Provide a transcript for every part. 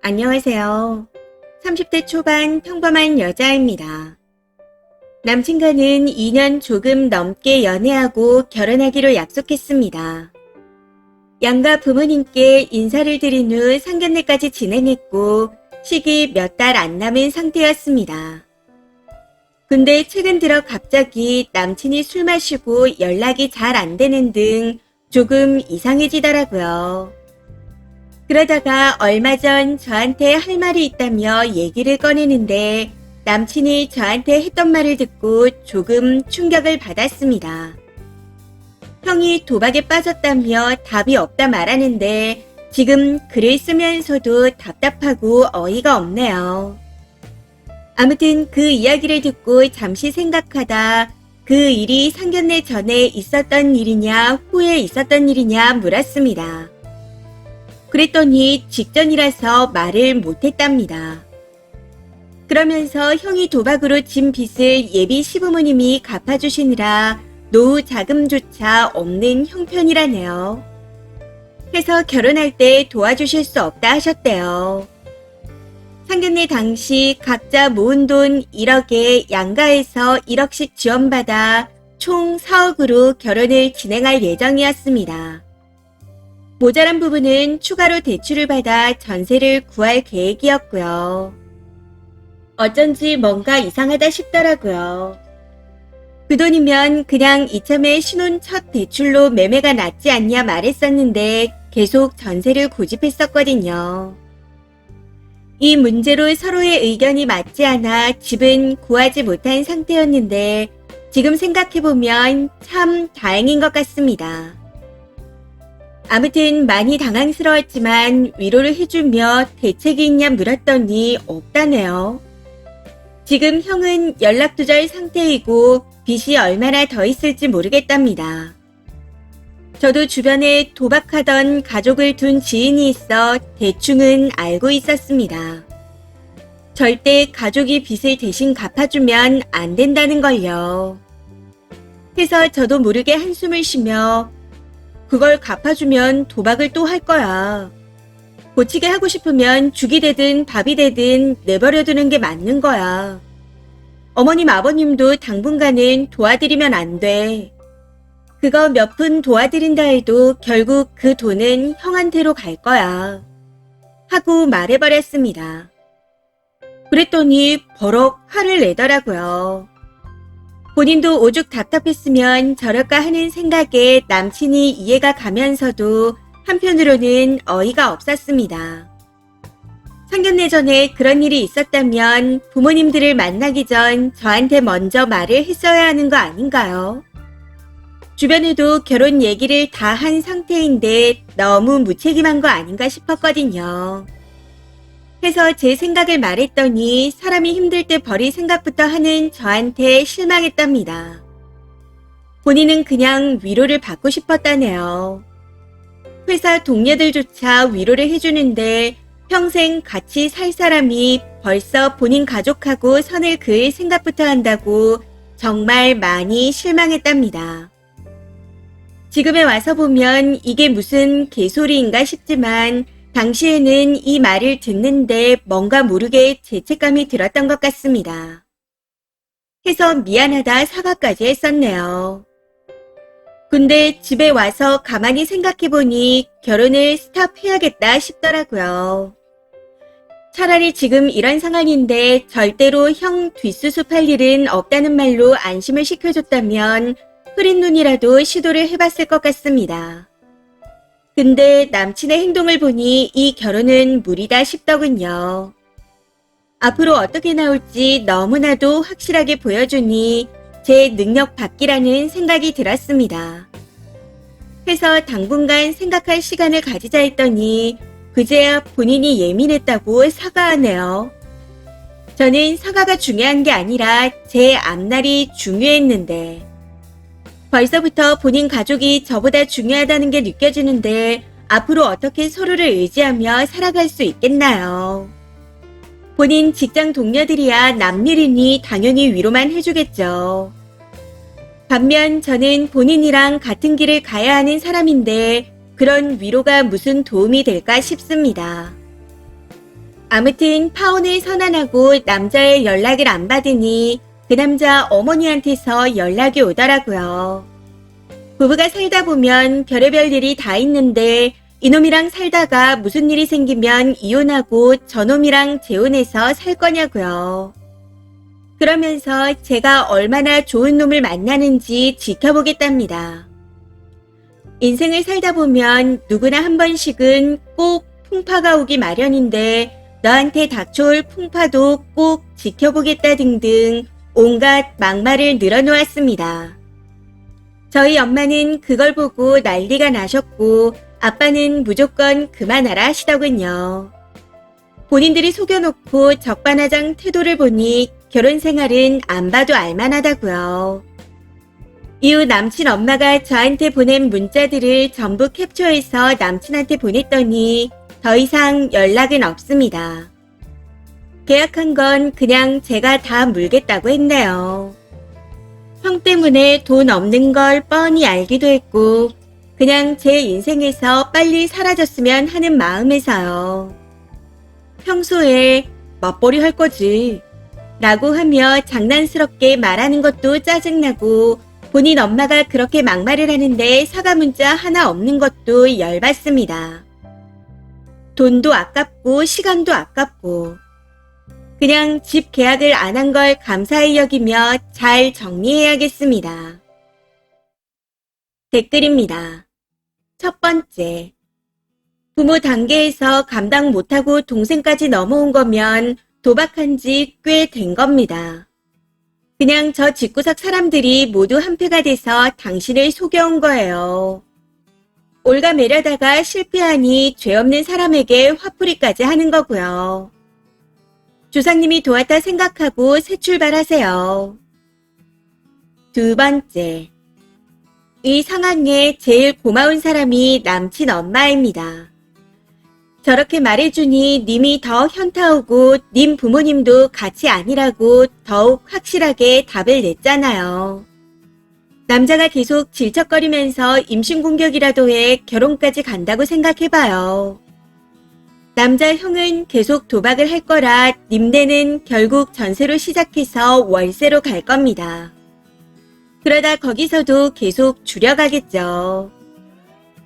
안녕하세요. 30대 초반 평범한 여자입니다. 남친과는 2년 조금 넘게 연애하고 결혼하기로 약속했습니다. 양가 부모님께 인사를 드린 후 상견례까지 진행했고 식이 몇 달 안 남은 상태였습니다. 근데 최근 들어 갑자기 남친이 술 마시고 연락이 잘 안 되는 등 조금 이상해지더라고요. 그러다가 얼마 전 저한테 할 말이 있다며 얘기를 꺼내는데 남친이 저한테 했던 말을 듣고 조금 충격을 받았습니다. 형이 도박에 빠졌다며 답이 없다 말하는데 지금 글을 쓰면서도 답답하고 어이가 없네요. 아무튼 그 이야기를 듣고 잠시 생각하다 그 일이 상견례 전에 있었던 일이냐 후에 있었던 일이냐 물었습니다. 그랬더니 직전이라서 말을 못했답니다. 그러면서 형이 도박으로 진 빚을 예비 시부모님이 갚아주시느라 노후 자금조차 없는 형편이라네요. 해서 결혼할 때 도와주실 수 없다 하셨대요. 상견례 당시 각자 모은 돈 1억에 양가에서 1억씩 지원받아 총 4억으로 결혼을 진행할 예정이었습니다. 모자란 부분은 추가로 대출을 받아 전세를 구할 계획이었고요. 어쩐지 뭔가 이상하다 싶더라고요. 그 돈이면 그냥 이참에 신혼 첫 대출로 매매가 낫지 않냐 말했었는데 계속 전세를 고집했었거든요. 이 문제로 서로의 의견이 맞지 않아 집은 구하지 못한 상태였는데 지금 생각해보면 참 다행인 것 같습니다. 아무튼 많이 당황스러웠지만 위로를 해주며 대책이 있냐 물었더니 없다네요. 지금 형은 연락두절 상태이고 빚이 얼마나 더 있을지 모르겠답니다. 저도 주변에 도박하던 가족을 둔 지인이 있어 대충은 알고 있었습니다. 절대 가족이 빚을 대신 갚아주면 안 된다는 걸요. 해서 저도 모르게 한숨을 쉬며 그걸 갚아주면 도박을 또 할 거야. 고치게 하고 싶으면 죽이 되든 밥이 되든 내버려두는 게 맞는 거야. 어머님 아버님도 당분간은 도와드리면 안 돼. 그거 몇 푼 도와드린다 해도 결국 그 돈은 형한테로 갈 거야. 하고 말해버렸습니다. 그랬더니 버럭 화를 내더라고요. 본인도 오죽 답답했으면 저럴까 하는 생각에 남친이 이해가 가면서도 한편으로는 어이가 없었습니다. 상견례 전에 그런 일이 있었다면 부모님들을 만나기 전 저한테 먼저 말을 했어야 하는 거 아닌가요? 주변에도 결혼 얘기를 다 한 상태인데 너무 무책임한 거 아닌가 싶었거든요. 해서 제 생각을 말했더니 사람이 힘들 때 버릴 생각부터 하는 저한테 실망했답니다. 본인은 그냥 위로를 받고 싶었다네요. 회사 동료들조차 위로를 해주는데 평생 같이 살 사람이 벌써 본인 가족하고 선을 그을 생각부터 한다고 정말 많이 실망했답니다. 지금에 와서 보면 이게 무슨 개소리인가 싶지만 당시에는 이 말을 듣는데 뭔가 모르게 죄책감이 들었던 것 같습니다. 해서 미안하다 사과까지 했었네요. 근데 집에 와서 가만히 생각해보니 결혼을 스탑해야겠다 싶더라고요. 차라리 지금 이런 상황인데 절대로 형 뒷수습 할 일은 없다는 말로 안심을 시켜줬다면 흐린 눈이라도 시도를 해봤을 것 같습니다. 근데 남친의 행동을 보니 이 결혼은 무리다 싶더군요. 앞으로 어떻게 나올지 너무나도 확실하게 보여주니 제 능력 밖이라는 생각이 들었습니다. 해서 당분간 생각할 시간을 가지자 했더니 그제야 본인이 예민했다고 사과하네요. 저는 사과가 중요한 게 아니라 제 앞날이 중요했는데 벌써부터 본인 가족이 저보다 중요하다는 게 느껴지는데 앞으로 어떻게 서로를 의지하며 살아갈 수 있겠나요? 본인 직장 동료들이야 남일이니 당연히 위로만 해주겠죠. 반면 저는 본인이랑 같은 길을 가야 하는 사람인데 그런 위로가 무슨 도움이 될까 싶습니다. 아무튼 파혼을 선언하고 남자의 연락을 안 받으니 그 남자 어머니한테서 연락이 오더라고요. 부부가 살다 보면 별의별 일이 다 있는데 이놈이랑 살다가 무슨 일이 생기면 이혼하고 저놈이랑 재혼해서 살 거냐고요. 그러면서 제가 얼마나 좋은 놈을 만나는지 지켜보겠답니다. 인생을 살다 보면 누구나 한 번씩은 꼭 풍파가 오기 마련인데 너한테 닥쳐올 풍파도 꼭 지켜보겠다 등등 온갖 막말을 늘어놓았습니다. 저희 엄마는 그걸 보고 난리가 나셨고 아빠는 무조건 그만하라 하시더군요. 본인들이 속여놓고 적반하장 태도를 보니 결혼 생활은 안 봐도 알만하다고요. 이후 남친 엄마가 저한테 보낸 문자들을 전부 캡처해서 남친한테 보냈더니 더 이상 연락은 없습니다. 계약한 건 그냥 제가 다 물겠다고 했네요. 형 때문에 돈 없는 걸 뻔히 알기도 했고 그냥 제 인생에서 빨리 사라졌으면 하는 마음에서요. 평소에 맞벌이 할 거지 라고 하며 장난스럽게 말하는 것도 짜증나고 본인 엄마가 그렇게 막말을 하는데 사과 문자 하나 없는 것도 열받습니다. 돈도 아깝고 시간도 아깝고 그냥 집 계약을 안 한 걸 감사히 여기며 잘 정리해야겠습니다. 댓글입니다. 첫 번째, 부모 단계에서 감당 못하고 동생까지 넘어온 거면 도박한 지 꽤 된 겁니다. 그냥 저 집구석 사람들이 모두 한패가 돼서 당신을 속여온 거예요. 올가매려다가 실패하니 죄 없는 사람에게 화풀이까지 하는 거고요. 조상님이 도왔다 생각하고 새 출발하세요. 두 번째, 이 상황에 제일 고마운 사람이 남친 엄마입니다. 저렇게 말해주니 님이 더 현타 오고 님 부모님도 같이 아니라고 더욱 확실하게 답을 냈잖아요. 남자가 계속 질척거리면서 임신 공격이라도 해 결혼까지 간다고 생각해봐요. 남자 형은 계속 도박을 할 거라 님네는 결국 전세로 시작해서 월세로 갈 겁니다. 그러다 거기서도 계속 줄여가겠죠.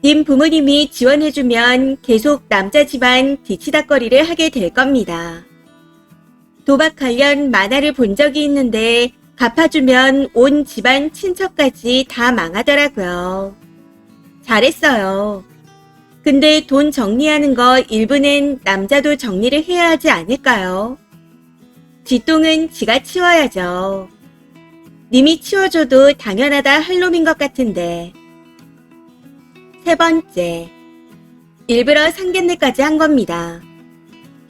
님 부모님이 지원해주면 계속 남자 집안 뒤치다꺼리를 하게 될 겁니다. 도박 관련 만화를 본 적이 있는데 갚아주면 온 집안 친척까지 다 망하더라고요. 잘했어요. 근데 돈 정리하는 거 일부는 남자도 정리를 해야 하지 않을까요? 뒷동은 지가 치워야죠. 님이 치워줘도 당연하다 할 놈인 것 같은데. 세 번째, 일부러 상견례까지 한 겁니다.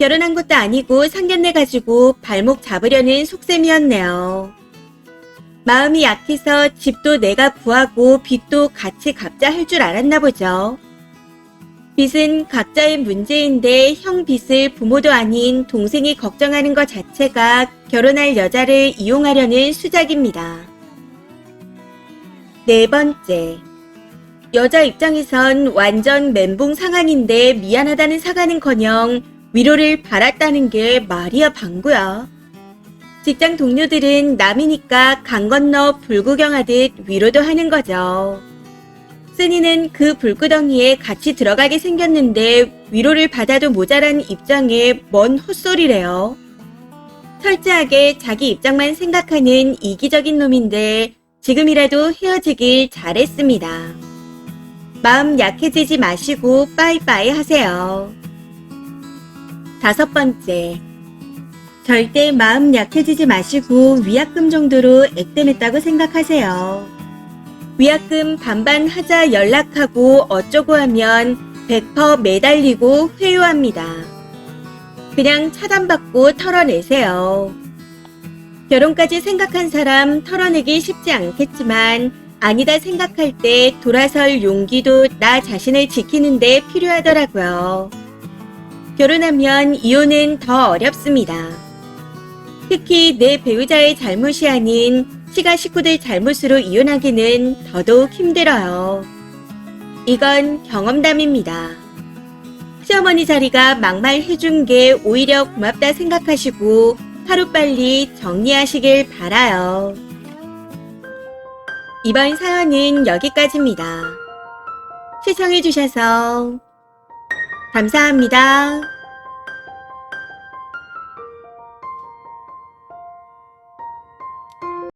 결혼한 것도 아니고 상견례 가지고 발목 잡으려는 속셈이었네요. 마음이 약해서 집도 내가 구하고 빚도 같이 갚자 할 줄 알았나 보죠. 빚은 각자의 문제인데 형 빚을 부모도 아닌 동생이 걱정하는 것 자체가 결혼할 여자를 이용하려는 수작입니다. 네 번째, 여자 입장에선 완전 멘붕 상황인데 미안하다는 사과는커녕 위로를 바랐다는 게 말이야 방구야. 직장 동료들은 남이니까 강 건너 불구경하듯 위로도 하는 거죠. 쓴이는 그 불구덩이에 같이 들어가게 생겼는데 위로를 받아도 모자란 입장에 뭔 헛소리래요. 철저하게 자기 입장만 생각하는 이기적인 놈인데 지금이라도 헤어지길 잘했습니다. 마음 약해지지 마시고 빠이빠이 하세요. 다섯 번째, 절대 마음 약해지지 마시고 위약금 정도로 액땜했다고 생각하세요. 위약금 반반 하자 연락하고 어쩌고 하면 100% 매달리고 회유합니다. 그냥 차단받고 털어내세요. 결혼까지 생각한 사람 털어내기 쉽지 않겠지만 아니다 생각할 때 돌아설 용기도 나 자신을 지키는데 필요하더라고요. 결혼하면 이혼은 더 어렵습니다. 특히 내 배우자의 잘못이 아닌 시가 식구들 잘못으로 이혼하기는 더더욱 힘들어요. 이건 경험담입니다. 시어머니 자리가 막말해준 게 오히려 고맙다 생각하시고 하루빨리 정리하시길 바라요. 이번 사연은 여기까지입니다. 시청해주셔서 감사합니다.